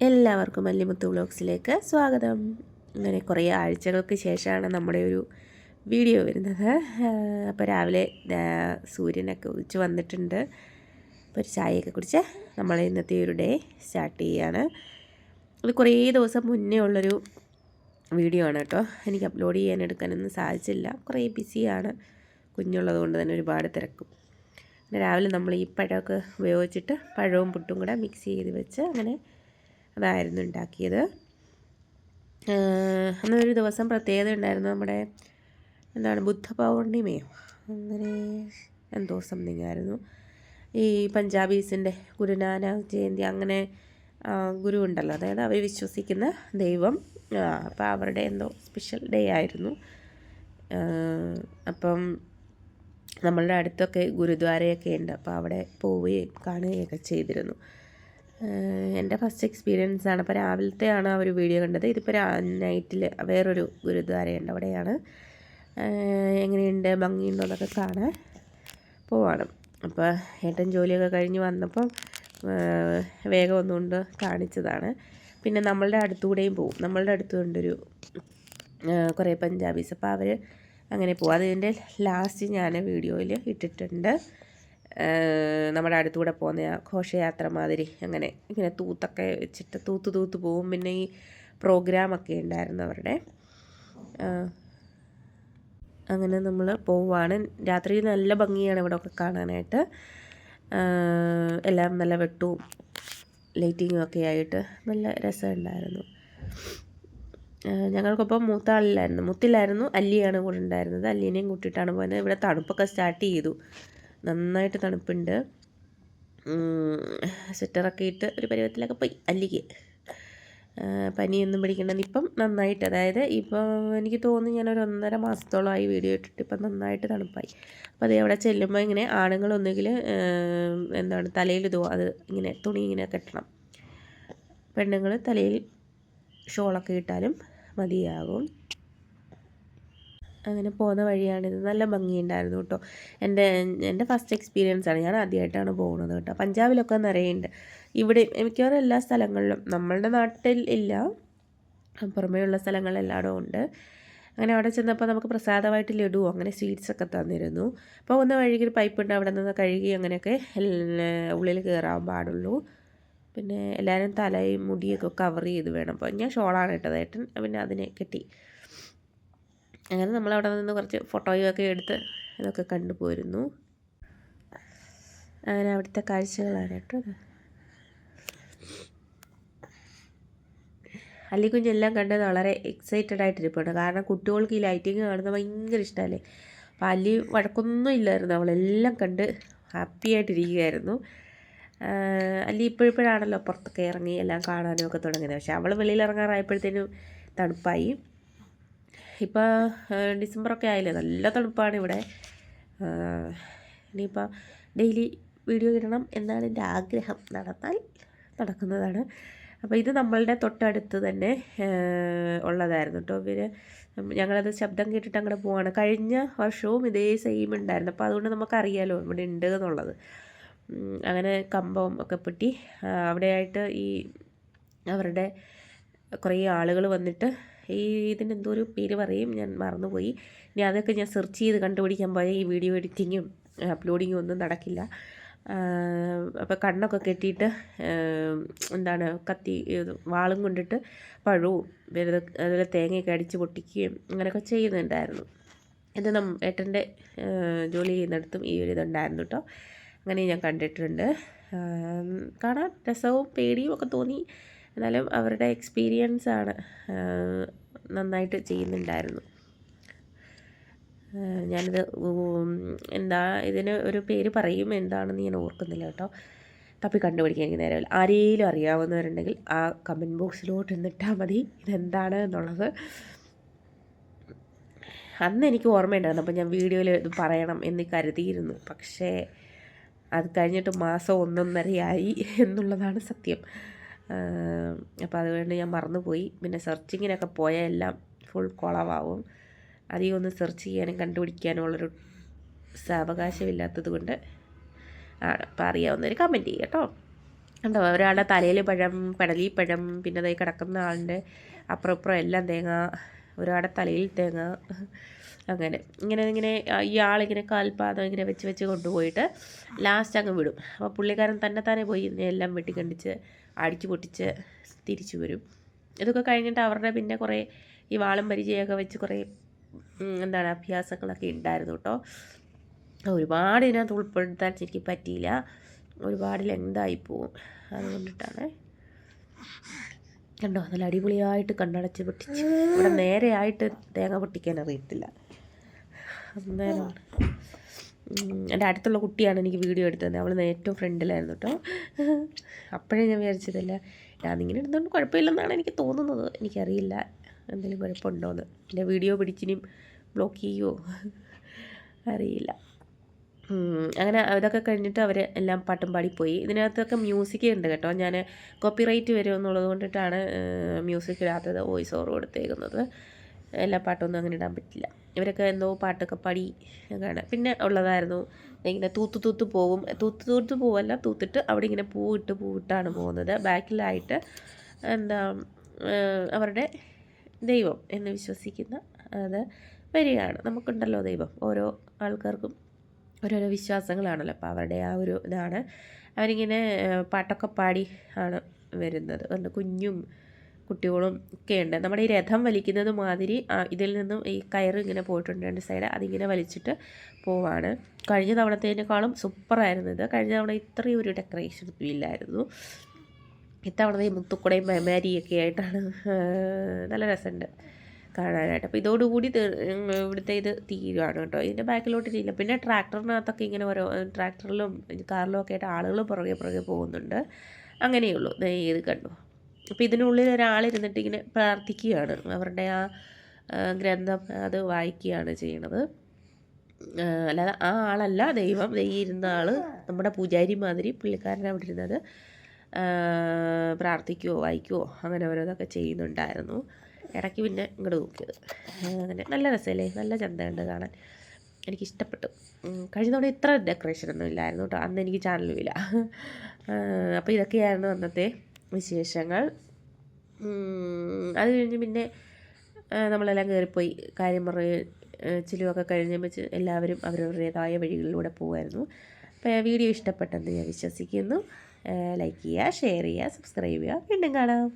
എല്ലാവർക്കും മല്ലിമുത്ത് വ്ളോഗ്സിലേക്ക് സ്വാഗതം. അങ്ങനെ കുറേ ആഴ്ചകൾക്ക് ശേഷമാണ് നമ്മുടെ ഒരു വീഡിയോ വരുന്നത്. അപ്പോൾ രാവിലെ സൂര്യനൊക്കെ ഉദിച്ച് വന്നിട്ടുണ്ട്. അപ്പോൾ ഒരു ചായയൊക്കെ കുടിച്ച് നമ്മൾ ഇന്നത്തെ ഒരു ഡേ സ്റ്റാർട്ട് ചെയ്യുകയാണ്. ഇത് കുറേ ദിവസം മുന്നേ ഉള്ളൊരു വീഡിയോ ആണ് കേട്ടോ. എനിക്ക് അപ്ലോഡ് ചെയ്യാൻ എടുക്കാനൊന്നും സാധിച്ചില്ല. കുറേ ബിസിയാണ്, കുഞ്ഞുള്ളത് കൊണ്ട് തന്നെ ഒരുപാട് തിരക്കും. രാവിലെ നമ്മൾ ഈ പഴമൊക്കെ ഉപയോഗിച്ചിട്ട് പഴവും പുട്ടും കൂടെ മിക്സ് ചെയ്ത് വെച്ച് അങ്ങനെ അതായിരുന്നു ഉണ്ടാക്കിയത്. അന്നൊരു ദിവസം പ്രത്യേകത ഉണ്ടായിരുന്നു. നമ്മുടെ ബുദ്ധ പൗർണിമയോ അങ്ങനെ എന്തോ സംതിങ് ആയിരുന്നു. ഈ പഞ്ചാബീസിൻ്റെ ഗുരുനാനക് ജയന്തി അങ്ങനെ ഗുരു ഉണ്ടല്ലോ, അതായത് അവർ വിശ്വസിക്കുന്ന ദൈവം. അപ്പോൾ അവരുടെ എന്തോ സ്പെഷ്യൽ ഡേ ആയിരുന്നു. അപ്പം നമ്മളുടെ അടുത്തൊക്കെ ഗുരുദ്വാരയൊക്കെ ഉണ്ട്. അപ്പോൾ അവിടെ പോവുകയും കാണുകയൊക്കെ ചെയ്തിരുന്നു. എൻ്റെ ഫസ്റ്റ് എക്സ്പീരിയൻസ് ആണ്. അപ്പോൾ രാവിലത്തെയാണ് ആ ഒരു വീഡിയോ കണ്ടത്. ഇതിപ്പോൾ നൈറ്റിൽ വേറൊരു ഗുരുദ്വാരയുണ്ട്, അവിടെയാണ്. എങ്ങനെയുണ്ട്, ഭംഗിയുണ്ടോ എന്നൊക്കെ കാണാൻ പോവാണ്. അപ്പോൾ ഏട്ടൻ ജോലിയൊക്കെ കഴിഞ്ഞ് വന്നപ്പോൾ വേഗം ഒന്നുകൊണ്ട് കാണിച്ചതാണ്. പിന്നെ നമ്മളുടെ അടുത്തുകൂടെയും പോവും. നമ്മളുടെ അടുത്തുകൊണ്ടൊരു കുറേ പഞ്ചാബീസ്, അപ്പോൾ അവർ അങ്ങനെ പോകും. അതിൻ്റെ ലാസ്റ്റ് ഞാൻ വീഡിയോയിൽ ഇട്ടിട്ടുണ്ട്. നമ്മുടെ അടുത്തുകൂടെ പോകുന്ന ഘോഷയാത്ര മാതിരി അങ്ങനെ ഇങ്ങനെ തൂത്തൊക്കെ വെച്ചിട്ട് തൂത്ത് പോവും. പിന്നെ ഈ പ്രോഗ്രാമൊക്കെ ഉണ്ടായിരുന്നു അവരുടെ. അങ്ങനെ നമ്മൾ പോവുകയാണ്. രാത്രി നല്ല ഭംഗിയാണ് ഇവിടെ ഒക്കെ കാണാനായിട്ട്. എല്ലാം നല്ല വെട്ടവും ലൈറ്റിങ്ങും ഒക്കെ ആയിട്ട് നല്ല രസമുണ്ടായിരുന്നു. ഞങ്ങൾക്കൊപ്പം മുത്തില്ലായിരുന്നു, അല്ലിയാണ് കൂടെ ഉണ്ടായിരുന്നത്. അല്ലീനെയും കൂട്ടിയിട്ടാണ് പോയത്. ഇവിടെ തണുപ്പൊക്കെ സ്റ്റാർട്ട് ചെയ്തു, നന്നായിട്ട് തണുപ്പുണ്ട്. സ്വെറ്ററൊക്കെ ഇട്ട് ഒരു പരുവത്തിലൊക്കെ പോയി. അല്ലിക്ക് പനിയൊന്നും പിടിക്കണ്ടെന്ന് ഇപ്പം നന്നായിട്ട്, അതായത് ഇപ്പോൾ എനിക്ക് തോന്നുന്നു ഞാനൊരു 1.5 മാസത്തോളമായി വീഡിയോ ഇട്ടിട്ട് ഇപ്പം നന്നായിട്ട് തണുപ്പായി. അപ്പോൾ അതേ അവിടെ ചെല്ലുമ്പോൾ ഇങ്ങനെ ആണുങ്ങളൊന്നുകിൽ തലയിൽ അത് ഇങ്ങനെ തുണി ഇങ്ങനെ കെട്ടണം. പെണ്ണുങ്ങൾ തലയിൽ ഷോളൊക്കെ ഇട്ടാലും മതിയാകും. അങ്ങനെ പോകുന്ന വഴിയാണിത്. നല്ല ഭംഗിയുണ്ടായിരുന്നു കേട്ടോ. എൻ്റെ ഫസ്റ്റ് എക്സ്പീരിയൻസ് ആണ്. ഞാൻ ആദ്യമായിട്ടാണ് പോകുന്നത് കേട്ടോ. പഞ്ചാബിലൊക്കെ നിറയുണ്ട്. ഇവിടെ മിക്കവാറും എല്ലാ സ്ഥലങ്ങളിലും, നമ്മളുടെ നാട്ടിൽ ഇല്ല, പുറമേയുള്ള സ്ഥലങ്ങളിലെല്ലായിടും ഉണ്ട്. അങ്ങനെ അവിടെ ചെന്നപ്പോൾ നമുക്ക് പ്രസാദമായിട്ട് ലഡുവോ അങ്ങനെ സ്വീറ്റ്സൊക്കെ തന്നിരുന്നു. അപ്പോൾ ഒന്ന് വഴിക്ക് ഒരു പൈപ്പുണ്ട്, അവിടെ നിന്ന് കഴുകി അങ്ങനെയൊക്കെ ഉള്ളിൽ കയറാൻ പാടുള്ളൂ. പിന്നെ എല്ലാവരും തലയും മുടിയൊക്കെ കവർ ചെയ്ത് വേണം. അപ്പോൾ ഞാൻ ഷോളാണ് ഇട്ടത്, ഏട്ടൻ പിന്നെ അതിനെ കെട്ടി. അങ്ങനെ നമ്മളവിടെ നിന്ന് കുറച്ച് ഫോട്ടോയൊക്കെ എടുത്ത് ഇതൊക്കെ കണ്ടുപോയിരുന്നു. അങ്ങനെ അവിടുത്തെ കാഴ്ചകളാണ് കേട്ടോ. അല്ലിക്കുഞ്ഞെല്ലാം കണ്ടത് വളരെ എക്സൈറ്റഡ് ആയിട്ടിരിപ്പുണ്ട്. കാരണം കുട്ടികൾക്ക് ഈ ലൈറ്റിങ് കാണുന്നത് ഭയങ്കര ഇഷ്ടമല്ലേ. അപ്പോൾ അല്ലി വഴക്കൊന്നും ഇല്ലായിരുന്നു, അവളെല്ലാം കണ്ട് ഹാപ്പി ആയിട്ടിരിക്കുകയായിരുന്നു. അല്ലി ഇപ്പോഴാണല്ലോ പുറത്തൊക്കെ ഇറങ്ങി എല്ലാം കാണാനും ഒക്കെ തുടങ്ങിയത്. പക്ഷേ അവൾ വെളിയിലിറങ്ങാറായപ്പോഴത്തേനും തണുപ്പായി. ഇപ്പോൾ ഡിസംബറൊക്കെ ആയില്ലേ, നല്ല തണുപ്പാണ് ഇവിടെ. ഇനിയിപ്പോൾ ഡെയിലി വീഡിയോ ഇടണം എന്നാണ് എൻ്റെ ആഗ്രഹം. നടക്കുന്നതാണ്. അപ്പോൾ ഇത് നമ്മളുടെ തൊട്ടടുത്ത് തന്നെ ഉള്ളതായിരുന്നു കേട്ടോ. ഞങ്ങളത് ശബ്ദം കേട്ടിട്ട് അങ്ങോട്ട് പോവാണ്. കഴിഞ്ഞ വർഷവും ഇതേ സെയിം ഉണ്ടായിരുന്നു. അപ്പോൾ അതുകൊണ്ട് നമുക്കറിയാലോ ഇവിടെ ഉണ്ട് എന്നുള്ളത്. അങ്ങനെ കമ്പം ഒക്കെ പൊട്ടി അവിടെയായിട്ട് ഈ അവരുടെ കുറേ ആളുകൾ വന്നിട്ട് ഇതിനെന്തോ ഒരു പേര് പറയും, ഞാൻ മറന്നുപോയി. ഇനി അതൊക്കെ ഞാൻ സെർച്ച് ചെയ്ത് കണ്ടുപിടിക്കാൻ പോയാൽ ഈ വീഡിയോ എഡിറ്റിങ്ങും അപ്ലോഡിങ്ങും ഒന്നും നടക്കില്ല. അപ്പോൾ കണ്ണൊക്കെ കെട്ടിയിട്ട് കത്തി വാളും കൊണ്ടിട്ട് പഴവും അതുപോലെ തേങ്ങയൊക്കെ അടിച്ച് പൊട്ടിക്കുകയും അങ്ങനെയൊക്കെ ചെയ്യുന്നുണ്ടായിരുന്നു. ഇത് ഏട്ടൻ്റെ ജോലി ചെയ്യുന്നിടത്തും ഈ ഒരു ഇതുണ്ടായിരുന്നു കേട്ടോ. അങ്ങനെ ഞാൻ കണ്ടിട്ടുണ്ട്. കാണാൻ രസവും പേടിയും ഒക്കെ തോന്നി. എന്നാലും അവരുടെ എക്സ്പീരിയൻസാണ്, നന്നായിട്ട് ചെയ്യുന്നുണ്ടായിരുന്നു. ഞാനിത് ഇതിന് ഒരു പേര് പറയും, എന്താണെന്ന് ഞാൻ ഓർക്കുന്നില്ല കേട്ടോ. തപ്പി കണ്ടുപിടിക്കാൻ എനിക്ക് നേരമില്ല. ആരെങ്കിലും അറിയാവുന്നവരുണ്ടെങ്കിൽ ആ കമൻറ്റ് ബോക്സിലോട്ട് ഇന്നിട്ടാൽ മതി ഇതെന്താണ് എന്നുള്ളത്. അന്ന് എനിക്ക് ഓർമ്മയുണ്ടായിരുന്നു, അപ്പോൾ ഞാൻ വീഡിയോയിൽ ഇത് പറയണം എന്ന് കരുതിയിരുന്നു. പക്ഷേ അത് കഴിഞ്ഞിട്ട് മാസം 1.5 എന്നുള്ളതാണ് സത്യം. അപ്പോൾ അതുകൊണ്ട് ഞാൻ മറന്നുപോയി. പിന്നെ സെർച്ചിങ്ങിനൊക്കെ പോയാൽ എല്ലാം ഫുൾ കുളമാവും. അധികം ഒന്ന് സെർച്ച് ചെയ്യാനും കണ്ടുപിടിക്കാനും ഉള്ളൊരു സാവകാശമില്ലാത്തത് കൊണ്ട് ആണ്. അപ്പോൾ അറിയാവുന്നവർ കമൻറ്റ് ചെയ്യുക കേട്ടോ. കണ്ടോ ഒരാളുടെ തലയിൽ പഴം, പടലിപ്പഴം, പിന്നെ അതായി കിടക്കുന്ന ആളിൻ്റെ അപ്പുറം ഇപ്പുറം എല്ലാം തേങ്ങ, ഒരാളുടെ തലയിൽ തേങ്ങ, അങ്ങനെ ഇങ്ങനെ ഈ ആളിങ്ങനെ കാൽപാദം ഇങ്ങനെ വെച്ച് കൊണ്ടുപോയിട്ട് ലാസ്റ്റ് അങ്ങ് വിടും. അപ്പോൾ പുള്ളിക്കാരൻ തന്നെ പോയി എല്ലാം വെട്ടിക്കണ്ടിച്ച് അടിച്ചു പൊട്ടിച്ച് തിരിച്ചു വരും. ഇതൊക്കെ കഴിഞ്ഞിട്ട് അവരുടെ പിന്നെ കുറേ ഈ വാളും പരിചയമൊക്കെ വെച്ച് കുറേ എന്താണ് അഭ്യാസങ്ങളൊക്കെ ഉണ്ടായിരുന്നു കേട്ടോ. ഒരുപാട് ഇതിനകത്ത് ഉൾപ്പെടുത്താൻ എനിക്ക് പറ്റിയില്ല, ഒരുപാട് ലെങ്തായി പോവും, അതുകൊണ്ടിട്ടാണ്. കണ്ടോ നല്ല അടിപൊളിയായിട്ട് കണ്ണടച്ച് പൊട്ടിച്ച്. ഇവിടെ നേരെയായിട്ട് തേങ്ങ പൊട്ടിക്കാൻ അറിയത്തില്ല. അന്നേരം എൻ്റെ അടുത്തുള്ള കുട്ടിയാണ് എനിക്ക് വീഡിയോ എടുത്തത്, അവൾ ഏറ്റവും ഫ്രണ്ടിലായിരുന്നു കേട്ടോ. അപ്പോഴേ ഞാൻ വിചാരിച്ചതല്ല, ഞാനിങ്ങനെ എടുത്തുകൊണ്ട് കുഴപ്പമില്ലെന്നാണ് എനിക്ക് തോന്നുന്നത്, എനിക്കറിയില്ല എന്തെങ്കിലും കുഴപ്പമുണ്ടോയെന്ന്. എൻ്റെ വീഡിയോ പിടിച്ചിനും ബ്ലോക്ക് ചെയ്യുമോ അറിയില്ല. അങ്ങനെ ഇതൊക്കെ കഴിഞ്ഞിട്ട് അവർ എല്ലാം പാട്ടും പാടിപ്പോയി. ഇതിനകത്തൊക്കെ മ്യൂസിക് ഉണ്ട് കേട്ടോ, ഞാൻ കോപ്പിറൈറ്റ് വരും എന്നുള്ളത് കൊണ്ടിട്ടാണ് മ്യൂസിക് ഇടാത്തത്, വോയിസ് ഓവർ കൊടുത്തേക്കുന്നത്. എല്ലാ പാട്ടൊന്നും അങ്ങനെ ഇടാൻ പറ്റില്ല. ഇവരൊക്കെ എന്തോ പാട്ടൊക്കെ പാടി അങ്ങനെ. പിന്നെ ഉള്ളതായിരുന്നു ഇങ്ങനെ തൂത്ത് പോവും, തൂത്ത് പോവല്ല, തൂത്തിട്ട് അവിടെ ഇങ്ങനെ പൂവിട്ടാണ് പോകുന്നത്. ബാക്കിലായിട്ട് എന്താ അവരുടെ ദൈവം എന്ന് വിശ്വസിക്കുന്ന അത് വരികയാണ്. നമുക്കുണ്ടല്ലോ ദൈവം, ഓരോ ആൾക്കാർക്കും ഓരോരോ വിശ്വാസങ്ങളാണല്ലോ, അപ്പോൾ അവരുടെ ആ ഒരു ഇതാണ്. അവരിങ്ങനെ പാട്ടൊക്കെ പാടി ആണ് വരുന്നത്. കുഞ്ഞും കുട്ടികളും ഒക്കെ ഉണ്ട്. നമ്മുടെ ഈ രഥം വലിക്കുന്നത് മാതിരി ഇതിൽ നിന്നും ഈ കയറ് ഇങ്ങനെ പോയിട്ടുണ്ട് 2 സൈഡ്, അതിങ്ങനെ വലിച്ചിട്ട് പോവാണ്. കഴിഞ്ഞ തവണത്തേനേക്കാളും സൂപ്പറായിരുന്നു ഇത്. കഴിഞ്ഞ തവണ ഇത്രയും ഒരു ഡെക്കറേഷൻ ഇല്ലായിരുന്നു. ഇത്തവണ ഈ മുത്തുക്കുടയും മേമാരിയൊക്കെ ആയിട്ടാണ്, നല്ല രസമുണ്ട് കാണാനായിട്ട്. അപ്പോൾ ഇതോടുകൂടി ഇവിടുത്തെ ഇത് തീരുവാണ് കേട്ടോ. ഇതിൻ്റെ ബാക്കിലോട്ട് ഇല്ല. പിന്നെ ട്രാക്ടറിനകത്തൊക്കെ ഇങ്ങനെ ഓരോ ട്രാക്ടറിലും കാറിലും ഒക്കെ ആയിട്ട് ആളുകൾ പുറകെ പോകുന്നുണ്ട്. അങ്ങനെയുള്ളൂ. ഇത് കണ്ടു. അപ്പോൾ ഇതിനുള്ളിൽ ഒരാളിരുന്നിട്ട് ഇങ്ങനെ പ്രാർത്ഥിക്കുകയാണ്, അവരുടെ ആ ഗ്രന്ഥം അത് വായിക്കുകയാണ് ചെയ്യണത്. അല്ലാതെ ആ ആളല്ല ദൈവം, ഇരുന്ന ആൾ നമ്മുടെ പൂജാരി മാതിരി പുള്ളിക്കാരൻ അവിടെ ഇരുന്നത് പ്രാർത്ഥിക്കുകയോ വായിക്കുകയോ അങ്ങനെ ഓരോന്നൊക്കെ ചെയ്യുന്നുണ്ടായിരുന്നു. ഇടയ്ക്ക് പിന്നെ ഇങ്ങോട്ട് നോക്കിയത്. അങ്ങനെ നല്ല രസമല്ലേ, നല്ല ചന്തയുണ്ട് കാണാൻ, എനിക്കിഷ്ടപ്പെട്ടു. കഴിഞ്ഞ തവണ ഇത്ര ഡെക്കറേഷനൊന്നും ഇല്ലായിരുന്നു കേട്ടോ, അന്ന് എനിക്ക് ചാനലുമില്ല. അപ്പോൾ ഇതൊക്കെയായിരുന്നു അന്നത്തെ വിശേഷങ്ങൾ. അത് കഴിഞ്ഞ് പിന്നെ നമ്മളെല്ലാം കയറിപ്പോയി, കാര്യം ചിലുവൊക്കെ കഴിഞ്ഞ് വെച്ച് എല്ലാവരും അവരവരുടേതായ വഴികളിലൂടെ പോകുമായിരുന്നു. അപ്പോൾ വീഡിയോ ഇഷ്ടപ്പെട്ടെന്ന് ഞാൻ വിശ്വസിക്കുന്നു. ലൈക്ക് ചെയ്യുക, ഷെയർ ചെയ്യുക, സബ്സ്ക്രൈബ് ചെയ്യുക. വീണ്ടും കാണാം.